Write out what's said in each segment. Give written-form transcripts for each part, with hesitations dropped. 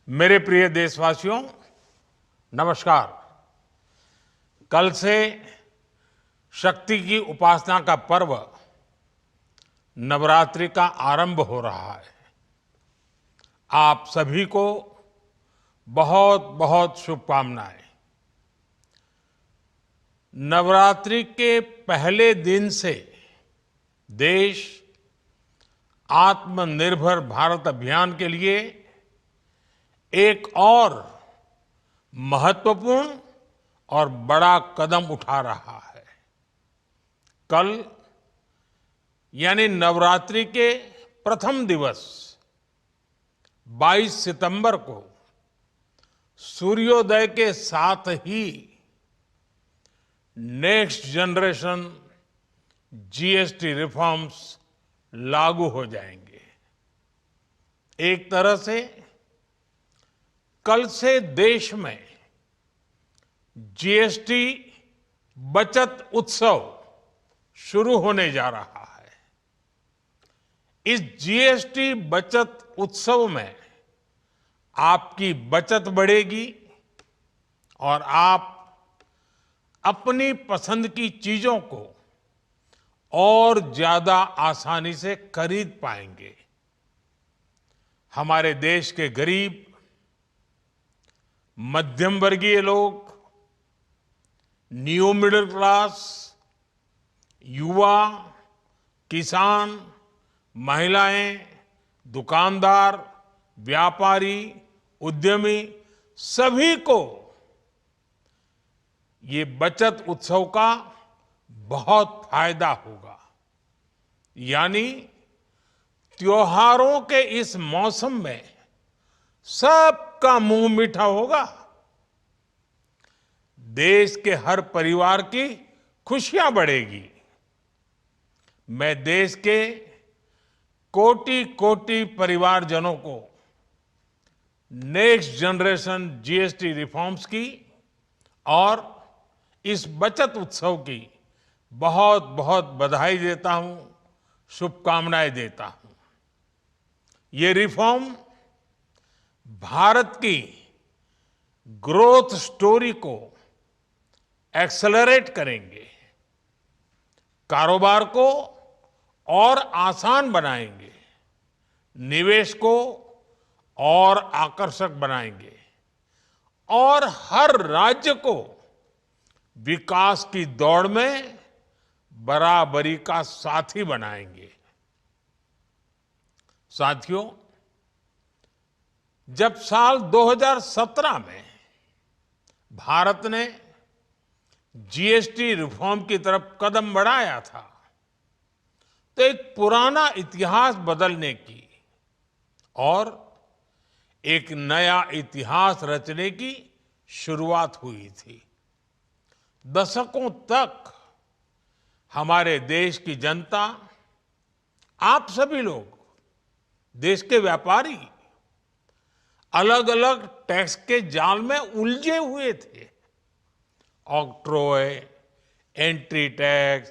मेरे प्रिय देशवासियों, नमस्कार। कल से शक्ति की उपासना का पर्व नवरात्रि का आरंभ हो रहा है। आप सभी को बहुत बहुत शुभकामनाएं। नवरात्रि के पहले दिन से देश आत्मनिर्भर भारत अभियान के लिए एक और महत्वपूर्ण और बड़ा कदम उठा रहा है। कल यानी नवरात्रि के प्रथम दिवस 22 सितंबर को सूर्योदय के साथ ही नेक्स्ट जनरेशन जीएसटी रिफॉर्म्स लागू हो जाएंगे। एक तरह से कल से देश में जीएसटी बचत उत्सव शुरू होने जा रहा है। इस जीएसटी बचत उत्सव में आपकी बचत बढ़ेगी और आप अपनी पसंद की चीजों को और ज्यादा आसानी से खरीद पाएंगे। हमारे देश के गरीब, मध्यम वर्गीय लोग, न्यू मिडिल क्लास, युवा, किसान, महिलाएं, दुकानदार, व्यापारी, उद्यमी, सभी को ये बचत उत्सव का बहुत फायदा होगा। यानी त्योहारों के इस मौसम में सबका मुंह मीठा होगा। देश के हर परिवार की खुशियां बढ़ेगी। मैं देश के कोटि कोटि परिवारजनों को नेक्स्ट जनरेशन जीएसटी रिफॉर्म्स की और इस बचत उत्सव की बहुत बहुत बधाई देता हूं, शुभकामनाएं देता हूं। ये रिफॉर्म भारत की ग्रोथ स्टोरी को एक्सेलरेट करेंगे, कारोबार को और आसान बनाएंगे, निवेश को और आकर्षक बनाएंगे और हर राज्य को विकास की दौड़ में बराबरी का साथी बनाएंगे। साथियों, जब साल 2017 में भारत ने जीएसटी रिफॉर्म की तरफ कदम बढ़ाया था, तो एक पुराना इतिहास बदलने की और एक नया इतिहास रचने की शुरुआत हुई थी। दशकों तक हमारे देश की जनता, आप सभी लोग, देश के व्यापारी अलग अलग टैक्स के जाल में उलझे हुए थे। Octroi, entry tax,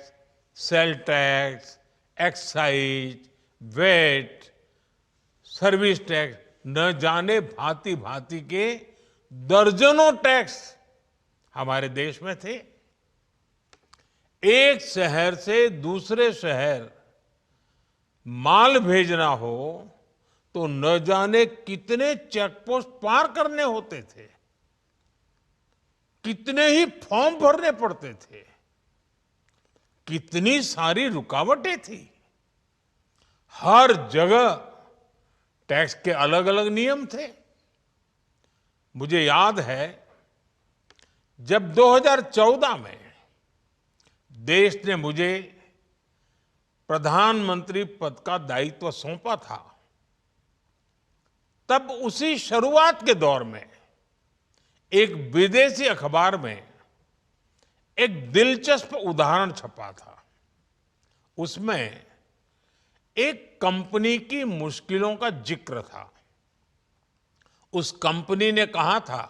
sale tax, excise, VAT, service tax, न जाने भांति भांति के दर्जनों टैक्स हमारे देश में थे। एक शहर से दूसरे शहर माल भेजना हो तो न जाने कितने चेकपोस्ट पार करने होते थे, कितने ही फॉर्म भरने पड़ते थे, कितनी सारी रुकावटें थी। हर जगह टैक्स के अलग अलग नियम थे। मुझे याद है, जब 2014 में देश ने मुझे प्रधानमंत्री पद का दायित्व सौंपा था, तब उसी शुरुआत के दौर में एक विदेशी अखबार में एक दिलचस्प उदाहरण छपा था। उसमें एक कंपनी की मुश्किलों का जिक्र था। उस कंपनी ने कहा था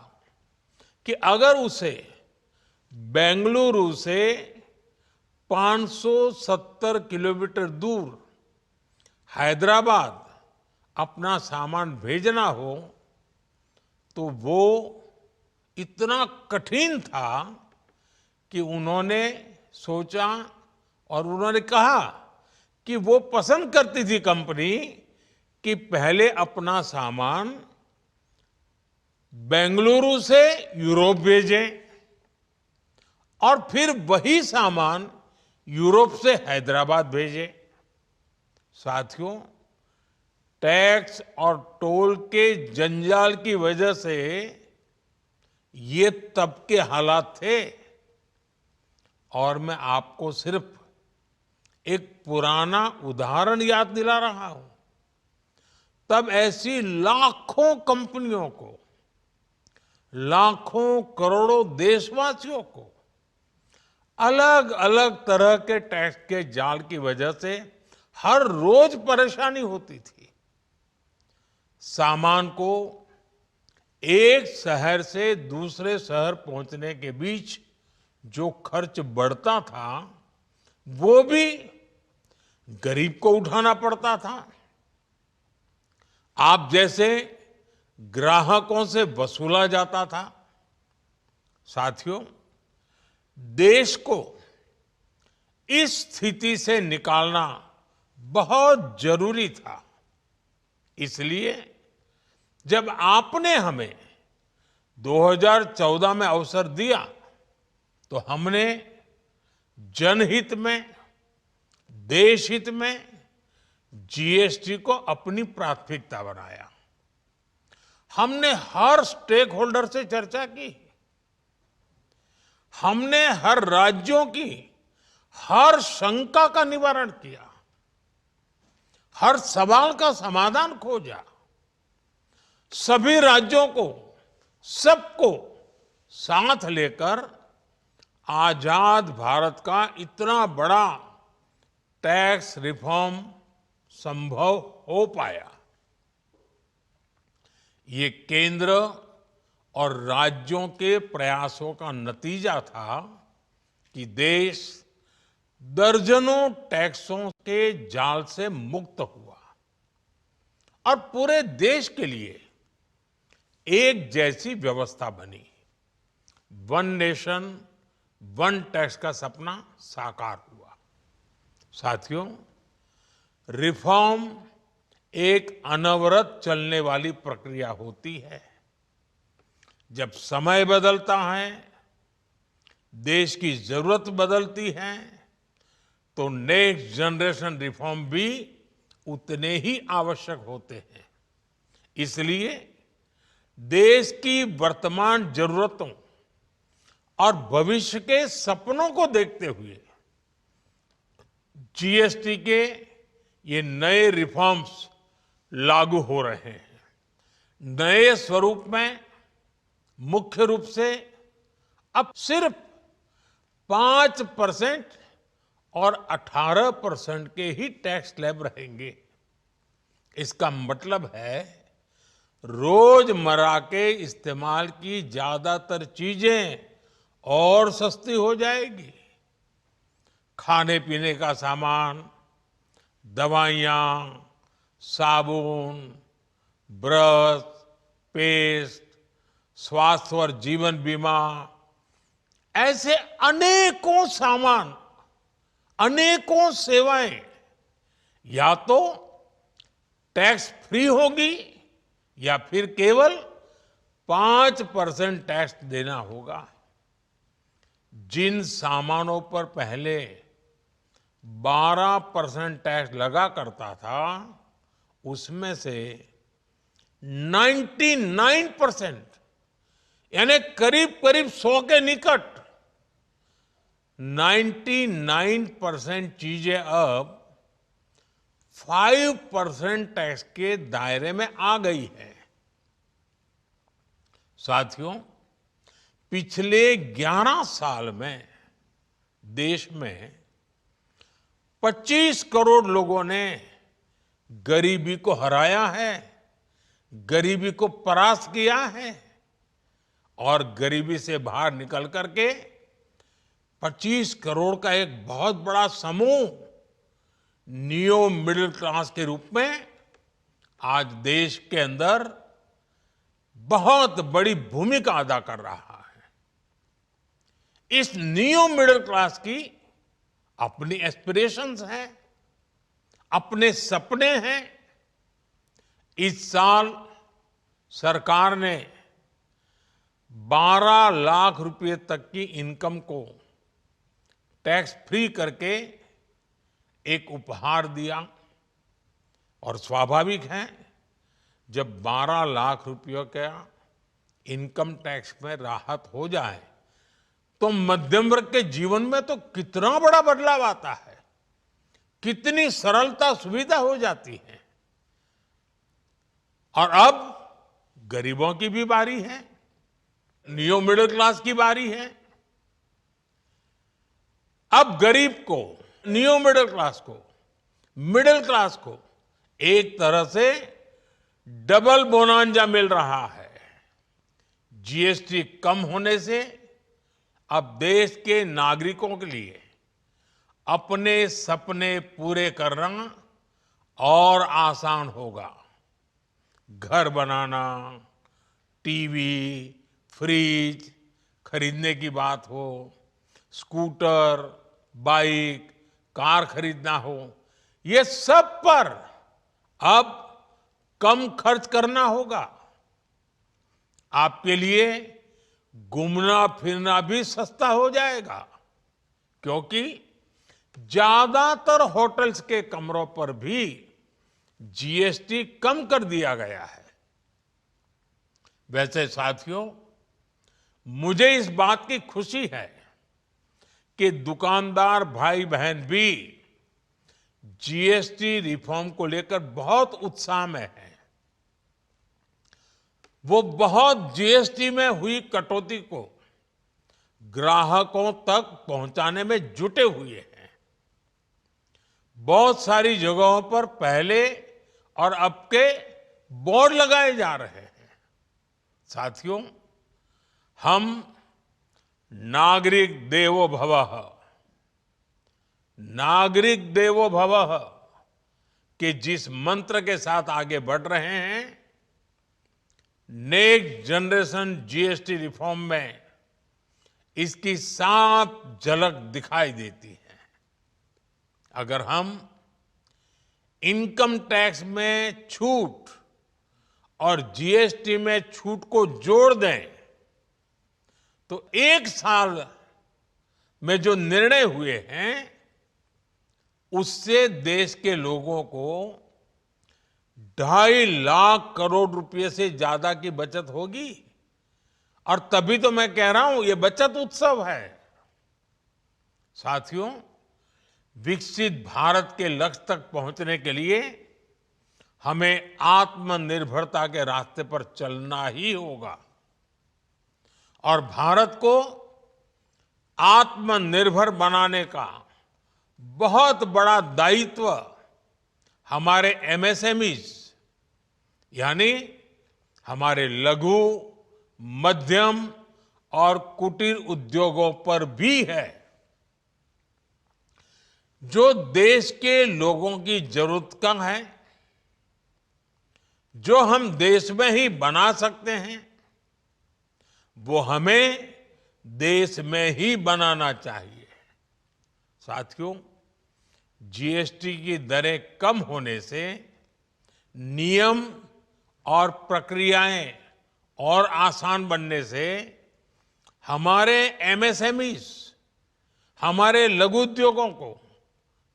कि अगर उसे बेंगलुरु से 570 किलोमीटर दूर हैदराबाद अपना सामान भेजना हो तो वो इतना कठिन था कि उन्होंने सोचा और उन्होंने कहा कि वो पसंद करती थी कंपनी कि पहले अपना सामान बेंगलुरु से यूरोप भेजें और फिर वही सामान यूरोप से हैदराबाद भेजें। साथियों, टैक्स और टोल के जंजाल की वजह से ये तब के हालात थे। और मैं आपको सिर्फ एक पुराना उदाहरण याद दिला रहा हूं। तब ऐसी लाखों कंपनियों को, लाखों करोड़ों देशवासियों को अलग अलग तरह के टैक्स के जाल की वजह से हर रोज परेशानी होती थी। सामान को एक शहर से दूसरे शहर पहुंचने के बीच जो खर्च बढ़ता था वो भी गरीब को उठाना पड़ता था। आप जैसे ग्राहकों से वसूला जाता था। साथियों, देश को इस स्थिति से निकालना बहुत जरूरी था। इसलिए जब आपने हमें 2014 में अवसर दिया तो हमने जनहित में, देश हित में जीएसटी को अपनी प्राथमिकता बनाया। हमने हर स्टेक होल्डर से चर्चा की। हमने हर राज्यों की हर शंका का निवारण किया, हर सवाल का समाधान खोजा। सभी राज्यों को, सबको साथ लेकर आजाद भारत का इतना बड़ा टैक्स रिफॉर्म संभव हो पाया। ये केंद्र और राज्यों के प्रयासों का नतीजा था कि देश दर्जनों टैक्सों के जाल से मुक्त हुआ और पूरे देश के लिए एक जैसी व्यवस्था बनी। वन नेशन वन टैक्स का सपना साकार हुआ। साथियों, रिफॉर्म एक अनवरत चलने वाली प्रक्रिया होती है। जब समय बदलता है, देश की जरूरत बदलती है, तो नेक्स्ट जनरेशन रिफॉर्म भी उतने ही आवश्यक होते हैं। इसलिए देश की वर्तमान जरूरतों और भविष्य के सपनों को देखते हुए जीएसटी के ये नए रिफॉर्म्स लागू हो रहे हैं। नए स्वरूप में मुख्य रूप से अब सिर्फ 5% और 18% के ही टैक्स स्लैब रहेंगे। इसका मतलब है रोजमर्रा के इस्तेमाल की ज्यादातर चीजें और सस्ती हो जाएगी। खाने पीने का सामान, दवाइयाँ, साबुन, ब्रश, पेस्ट, स्वास्थ्य और जीवन बीमा, ऐसे अनेकों सामान, अनेकों सेवाएं या तो टैक्स फ्री होगी या फिर केवल 5% टैक्स देना होगा। जिन सामानों पर पहले 12% टैक्स लगा करता था, उसमें से 99% यानी करीब करीब 100 के निकट 99% चीजें अब 5% टैक्स के दायरे में आ गई है। साथियों, पिछले 11 साल में देश में 25 करोड़ लोगों ने गरीबी को हराया है, गरीबी को परास्त किया है और गरीबी से बाहर निकल करके 25 करोड़ का एक बहुत बड़ा समूह नियो मिडिल क्लास के रूप में आज देश के अंदर बहुत बड़ी भूमिका अदा कर रहा है। इस न्यू मिडिल क्लास की अपनी एस्पिरेशंस हैं, अपने सपने हैं। इस साल सरकार ने 12 लाख रुपए तक की इनकम को टैक्स फ्री करके एक उपहार दिया। और स्वाभाविक है, जब 12 लाख रुपयों का इनकम टैक्स में राहत हो जाए तो मध्यम वर्ग के जीवन में तो कितना बड़ा बदलाव आता है, कितनी सरलता सुविधा हो जाती है। और अब गरीबों की भी बारी है, न्यू मिडिल क्लास की बारी है। अब गरीब को, न्यू मिडिल क्लास को एक तरह से डबल बोनांजा मिल रहा है। जीएसटी कम होने से अब देश के नागरिकों के लिए अपने सपने पूरे करना और आसान होगा। घर बनाना, टीवी, फ्रिज खरीदने की बात हो, स्कूटर, बाइक, कार खरीदना हो, ये सब पर अब कम खर्च करना होगा। आपके लिए घूमना फिरना भी सस्ता हो जाएगा, क्योंकि ज्यादातर होटल्स के कमरों पर भी जीएसटी कम कर दिया गया है। वैसे साथियों, मुझे इस बात की खुशी है कि दुकानदार भाई बहन भी जीएसटी रिफॉर्म को लेकर बहुत उत्साह में हैं। वो बहुत जीएसटी में हुई कटौती को ग्राहकों तक पहुंचाने में जुटे हुए हैं। बहुत सारी जगहों पर पहले और अब के बोर्ड लगाए जा रहे हैं। साथियों, हम नागरिक देवो भवः के जिस मंत्र के साथ आगे बढ़ रहे हैं, नेक्स्ट जनरेशन जीएसटी रिफॉर्म में इसकी साफ झलक दिखाई देती है। अगर हम इनकम टैक्स में छूट और जीएसटी में छूट को जोड़ दें तो एक साल में जो निर्णय हुए हैं उससे देश के लोगों को 2.5 लाख करोड़ रुपए से ज्यादा की बचत होगी। और तभी तो मैं कह रहा हूं, ये बचत उत्सव है। साथियों, विकसित भारत के लक्ष्य तक पहुंचने के लिए हमें आत्मनिर्भरता के रास्ते पर चलना ही होगा। और भारत को आत्मनिर्भर बनाने का बहुत बड़ा दायित्व हमारे एमएसएमईज यानी हमारे लघु, मध्यम और कुटीर उद्योगों पर भी है, जो देश के लोगों की जरूरत का है, जो हम देश में ही बना सकते हैं, वो हमें देश में ही बनाना चाहिए। साथियों, जीएसटी की दरें कम होने से नियम और प्रक्रियाएं और आसान बनने से हमारे एमएसएमईज, हमारे लघु उद्योगों को,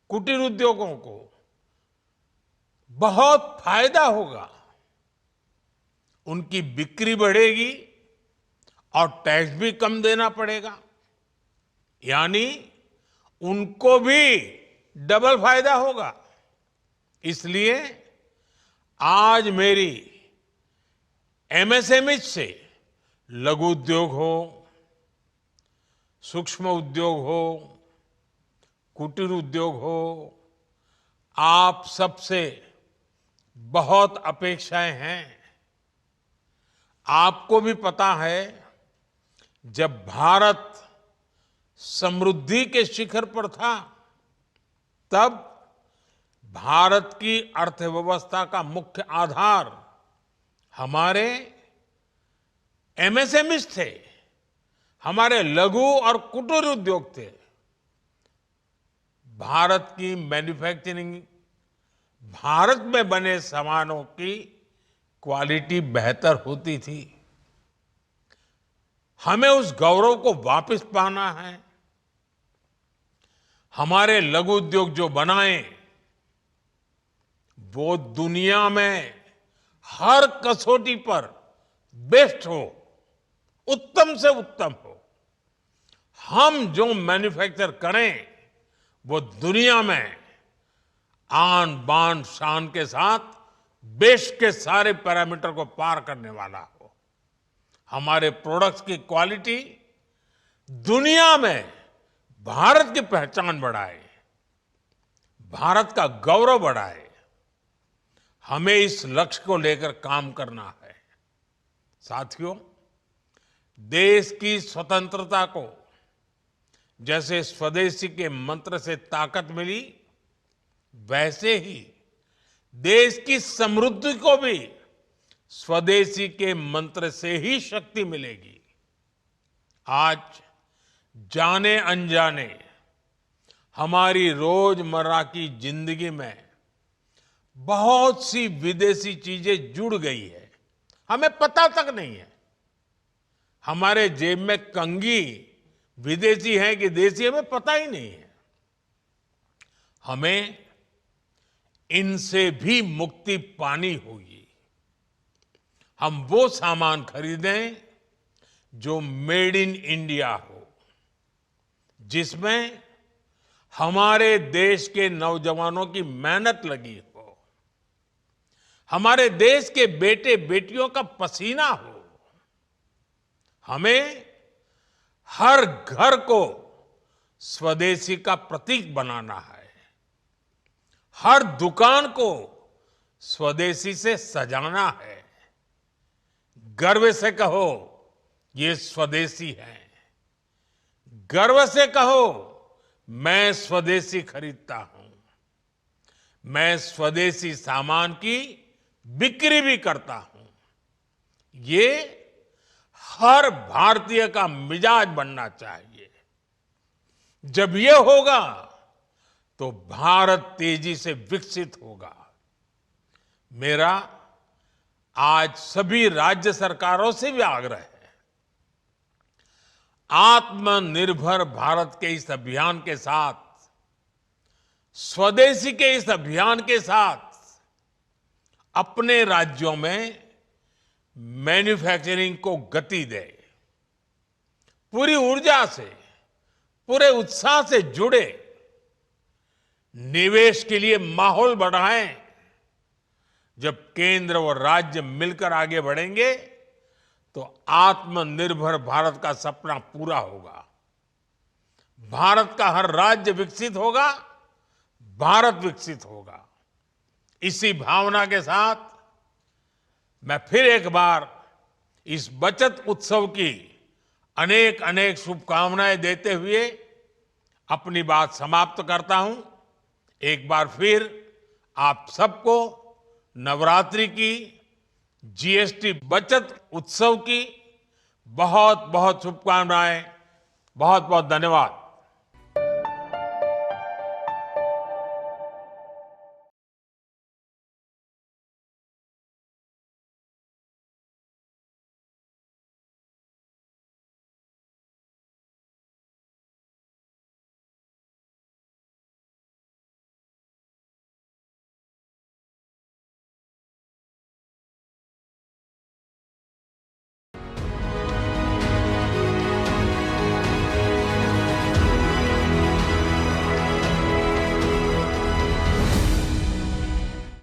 कुटीर उद्योगों को बहुत फायदा होगा। उनकी बिक्री बढ़ेगी और टैक्स भी कम देना पड़ेगा, यानी उनको भी डबल फायदा होगा। इसलिए आज मेरी एमएसएमई से लघु उद्योग हो, सूक्ष्म उद्योग हो, कुटीर उद्योग हो, आप सबसे बहुत अपेक्षाएं हैं। आपको भी पता है, जब भारत समृद्धि के शिखर पर था, तब भारत की अर्थव्यवस्था का मुख्य आधार हमारे एमएसएमईज थे, हमारे लघु और कुटीर उद्योग थे। भारत की मैन्युफैक्चरिंग, भारत में बने सामानों की क्वालिटी बेहतर होती थी। हमें उस गौरव को वापस पाना है। हमारे लघु उद्योग जो बनाए वो दुनिया में हर कसौटी पर बेस्ट हो, उत्तम से उत्तम हो। हम जो मैन्युफैक्चर करें वो दुनिया में आन बान शान के साथ देश के सारे पैरामीटर को पार करने वाला हो। हमारे प्रोडक्ट्स की क्वालिटी दुनिया में भारत की पहचान बढ़ाए, भारत का गौरव बढ़ाए। हमें इस लक्ष्य को लेकर काम करना है। साथियों, देश की स्वतंत्रता को जैसे स्वदेशी के मंत्र से ताकत मिली, वैसे ही देश की समृद्धि को भी स्वदेशी के मंत्र से ही शक्ति मिलेगी। आज जाने अनजाने हमारी रोजमर्रा की जिंदगी में बहुत सी विदेशी चीजें जुड़ गई है, हमें पता तक नहीं है। हमारे जेब में कंघी विदेशी है कि देसी, हमें पता ही नहीं है। हमें इनसे भी मुक्ति पानी होगी। हम वो सामान खरीदें जो मेड इन इंडिया हो, जिसमें हमारे देश के नौजवानों की मेहनत लगी हो, हमारे देश के बेटे बेटियों का पसीना हो। हमें हर घर को स्वदेशी का प्रतीक बनाना है, हर दुकान को स्वदेशी से सजाना है। गर्व से कहो ये स्वदेशी है, गर्व से कहो मैं स्वदेशी खरीदता हूं, मैं स्वदेशी सामान की बिक्री भी करता हूं। ये हर भारतीय का मिजाज बनना चाहिए। जब ये होगा तो भारत तेजी से विकसित होगा। मेरा आज सभी राज्य सरकारों से भी आग्रह है, आत्मनिर्भर भारत के इस अभियान के साथ, स्वदेशी के इस अभियान के साथ अपने राज्यों में मैन्युफैक्चरिंग को गति दे। पूरी ऊर्जा से, पूरे उत्साह से जुड़े, निवेश के लिए माहौल बढ़ाएं। जब केंद्र और राज्य मिलकर आगे बढ़ेंगे तो आत्मनिर्भर भारत का सपना पूरा होगा। भारत का हर राज्य विकसित होगा, भारत विकसित होगा। इसी भावना के साथ मैं फिर एक बार इस बचत उत्सव की अनेक अनेक शुभकामनाएं देते हुए अपनी बात समाप्त करता हूं। एक बार फिर आप सबको नवरात्रि की, जीएसटी बचत उत्सव की बहुत बहुत शुभकामनाएं। बहुत बहुत धन्यवाद।